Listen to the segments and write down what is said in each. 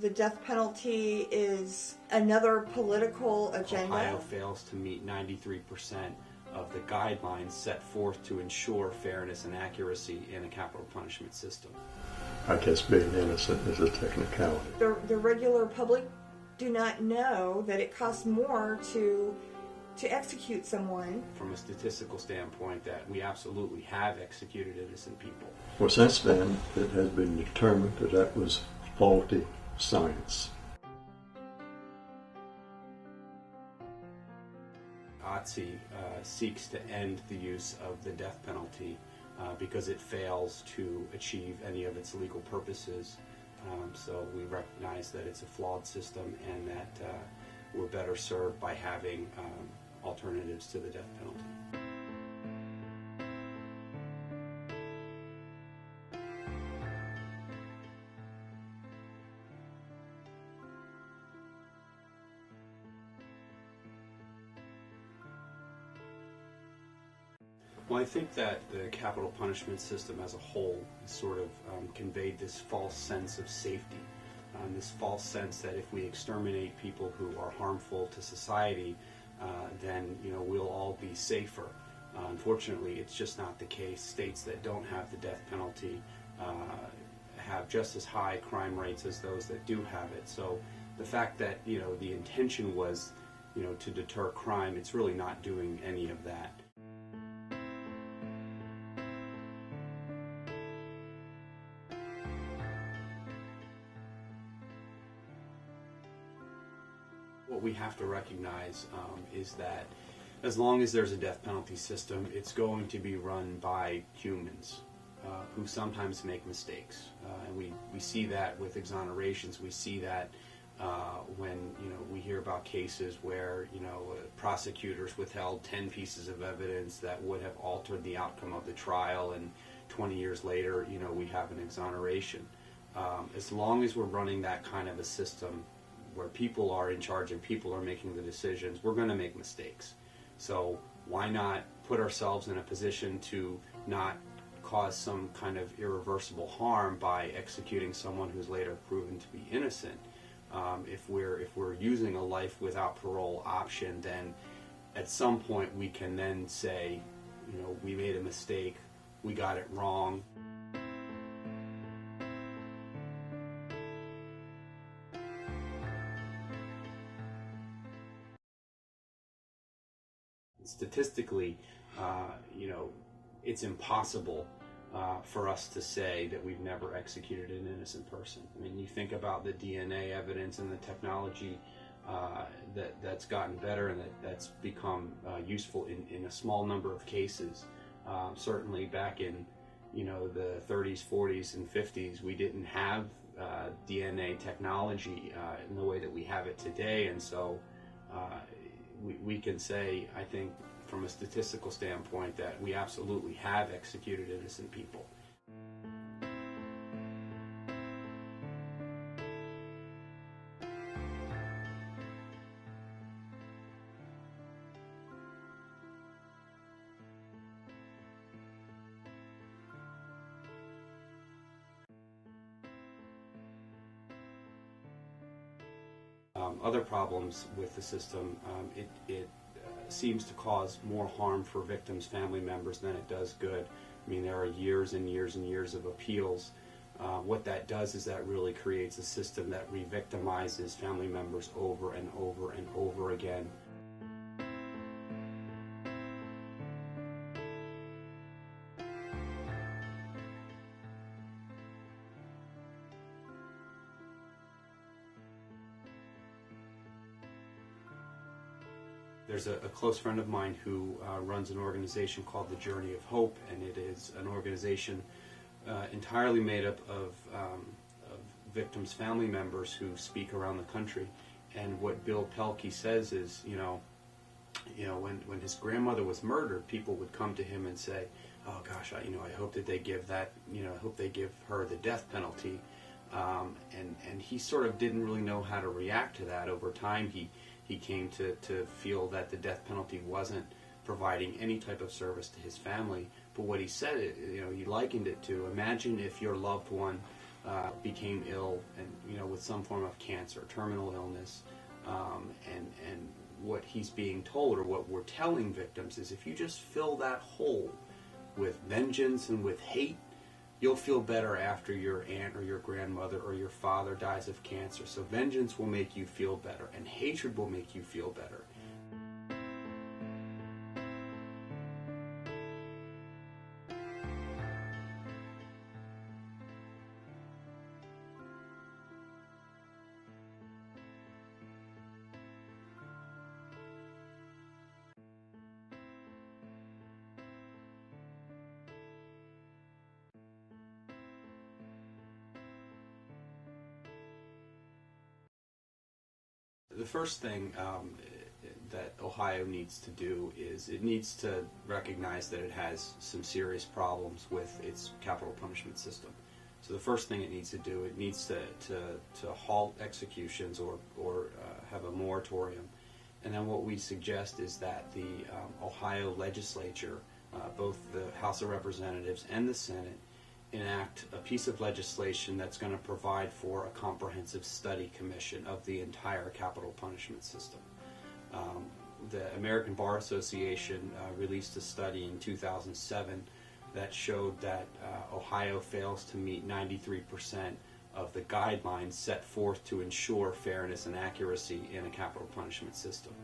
the death penalty is another political agenda. Ohio fails to meet 93% of the guidelines set forth to ensure fairness and accuracy in a capital punishment system. I guess being innocent is a technicality. The regular public do not know that it costs more to execute someone. From a statistical standpoint, that we absolutely have executed innocent people. Well, since then, it has been determined that that was faulty science. OTSE seeks to end the use of the death penalty because it fails to achieve any of its legal purposes. So we recognize that it's a flawed system and that we're better served by having alternatives to the death penalty. Well, I think that the capital punishment system as a whole has sort of conveyed this false sense of safety, this false sense that if we exterminate people who are harmful to society, then we'll all be safer. Unfortunately, it's just not the case. States that don't have the death penalty have just as high crime rates as those that do have it. So the fact that the intention was to deter crime, it's really not doing any of that. What we have to recognize is that as long as there's a death penalty system, it's going to be run by humans who sometimes make mistakes. And we see that with exonerations. We see that when we hear about cases where prosecutors withheld 10 pieces of evidence that would have altered the outcome of the trial, and 20 years later we have an exoneration. As long as we're running that kind of a system where people are in charge and people are making the decisions, we're going to make mistakes. So why not put ourselves in a position to not cause some kind of irreversible harm by executing someone who's later proven to be innocent? If we're using a life without parole option, then at some point we can then say, we made a mistake, we got it wrong. Statistically, it's impossible for us to say that we've never executed an innocent person. I mean, you think about the DNA evidence and the technology that's gotten better and that's become useful in a small number of cases. Certainly back in the 30s, 40s, and 50s, we didn't have DNA technology in the way that we have it today, and so we can say, I think, from a statistical standpoint, that we absolutely have executed innocent people. Other problems with the system, it seems to cause more harm for victims' family members than it does good. I mean, there are years and years and years of appeals. What that does is that really creates a system that re-victimizes family members over and over and over again. There's a close friend of mine who runs an organization called the Journey of Hope, and it is an organization entirely made up of victims' family members who speak around the country. And what Bill Pelkey says is, when his grandmother was murdered, people would come to him and say, "Oh gosh, I hope that they give that, I hope they give her the death penalty." And he sort of didn't really know how to react to that. Over time, he came to feel that the death penalty wasn't providing any type of service to his family. But what he said, he likened it to, imagine if your loved one became ill and with some form of cancer, terminal illness, and what he's being told, or what we're telling victims, is if you just fill that hole with vengeance and with hate, you'll feel better after your aunt or your grandmother or your father dies of cancer. So vengeance will make you feel better, and hatred will make you feel better. The first thing that Ohio needs to do is it needs to recognize that it has some serious problems with its capital punishment system. So the first thing it needs to do, it needs to halt executions or have a moratorium. And then what we suggest is that the Ohio legislature, both the House of Representatives and the Senate, enact a piece of legislation that's going to provide for a comprehensive study commission of the entire capital punishment system. The American Bar Association released a study in 2007 that showed that Ohio fails to meet 93% of the guidelines set forth to ensure fairness and accuracy in a capital punishment system.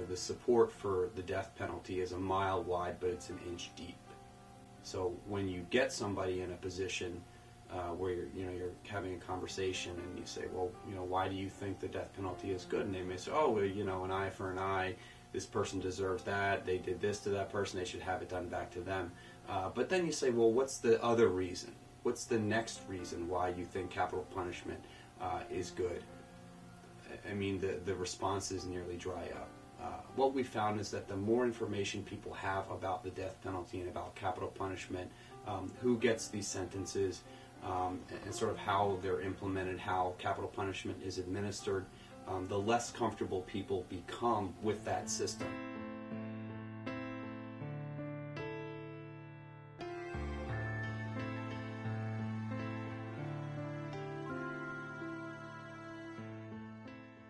The support for the death penalty is a mile wide, but it's an inch deep. So when you get somebody in a position where you're having a conversation and you say, well, why do you think the death penalty is good? And they may say, oh, well, an eye for an eye. This person deserves that. They did this to that person. They should have it done back to them. But then you say, well, what's the other reason? What's the next reason why you think capital punishment is good? I mean, the responses nearly dry up. What we found is that the more information people have about the death penalty and about capital punishment, who gets these sentences, and sort of how they're implemented, how capital punishment is administered, the less comfortable people become with that system.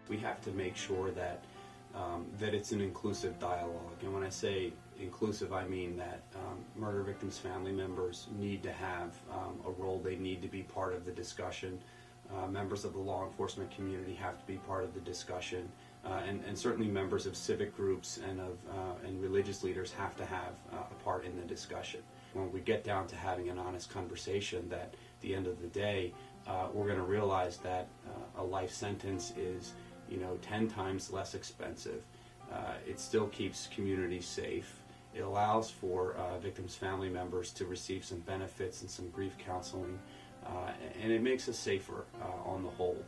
We have to make sure that it's an inclusive dialogue. And when I say inclusive, I mean that murder victims' family members need to have a role. They need to be part of the discussion. Members of the law enforcement community have to be part of the discussion. And certainly members of civic groups and religious leaders have to have a part in the discussion. When we get down to having an honest conversation, that at the end of the day, we're going to realize that a life sentence is 10 times less expensive. It still keeps communities safe. It allows for victims' family members to receive some benefits and some grief counseling, and it makes us safer on the whole.